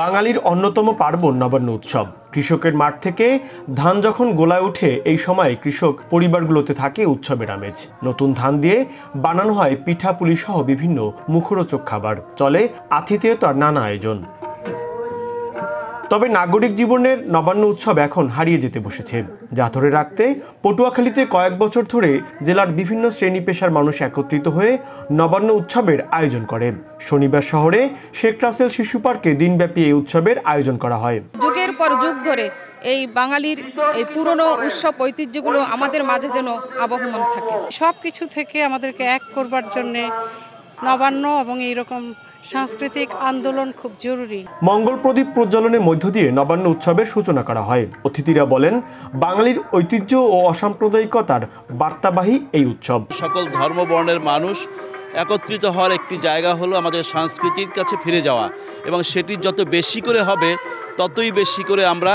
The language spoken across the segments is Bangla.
বাঙালির অন্যতম পার্বণ নবান্ন উৎসব। কৃষকের মাঠ থেকে ধান যখন গোলায় ওঠে, এই সময় কৃষক পরিবারগুলোতে থাকে উৎসবের আমেজ। নতুন ধান দিয়ে বানানো হয় পিঠা পুলি সহ বিভিন্ন মুখরোচক খাবার, চলে আতিথেয়তার নানা আয়োজন। তবে নাগরিক জীবনের নবান্ন উৎসব এখন হারিয়ে যেতে বসেছে, যা ধরে রাখতে পটুয়াখালীতে কয়েক বছর ধরে জেলার বিভিন্ন শ্রেণী পেশার মানুষ একত্রিত হয়ে নবান্ন উৎসবের আয়োজন করে। শনিবার শহরে শেখ রাসেল শিশু পার্কে দিনব্যাপী এই উৎসবের আয়োজন করা হয়। যুগের পর যুগ ধরে এই বাঙালির এই পুরনো উৎসব ঐতিহ্যগুলো আমাদের মাঝে যেন আবহমান থাকে। সব কিছু থেকে আমাদেরকে এক করবার জন্যে নবান্ন এবং এইরকম সাংস্কৃতিক আন্দোলন খুব জরুরি। মঙ্গল প্রদীপ প্রজ্বলনের মধ্য দিয়ে নবান্ন উৎসবের সূচনা করা হয়। অতিথিরা বলেন, বাঙালির ঐতিহ্য ও অসাম্প্রদায়িকতার বার্তাবাহী এই উৎসব। সকল ধর্ম বর্ণের মানুষ একত্রিত হওয়ার একটি জায়গা হলো আমাদের সংস্কৃতির কাছে ফিরে যাওয়া, এবং সেটি যত বেশি করে হবে ততই বেশি করে আমরা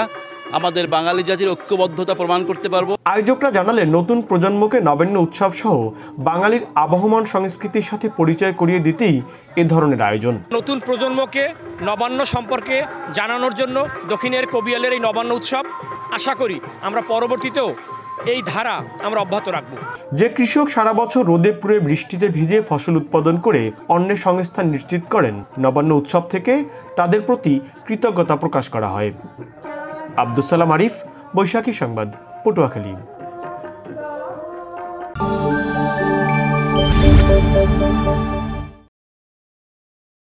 আমাদের বাঙালি জাতির ঐক্যবদ্ধতা প্রমাণ করতে পারবো। আয়োজকরা জানালেন, নতুন প্রজন্মকে নবান্ন উৎসব সহ বাঙালির আবহমান সংস্কৃতির সাথে পরিচয় করিয়ে দিতেই এ ধরনের আয়োজন। নতুন প্রজন্মকে নবান্ন সম্পর্কে জানানোর জন্য দক্ষিণের কবিয়ালের এই নবান্ন উৎসব, আশা করি আমরা পরবর্তীতেও এই ধারা আমরা অব্যাহত রাখব। যে কৃষক সারা বছর রোদে পুড়ে বৃষ্টিতে ভিজে ফসল উৎপাদন করে অন্যের সংস্থান নিশ্চিত করেন, নবান্ন উৎসব থেকে তাদের প্রতি কৃতজ্ঞতা প্রকাশ করা হয়। আব্দুস সালাম আরিফ, বৈশাখী সংবাদ, পটুয়াখালী।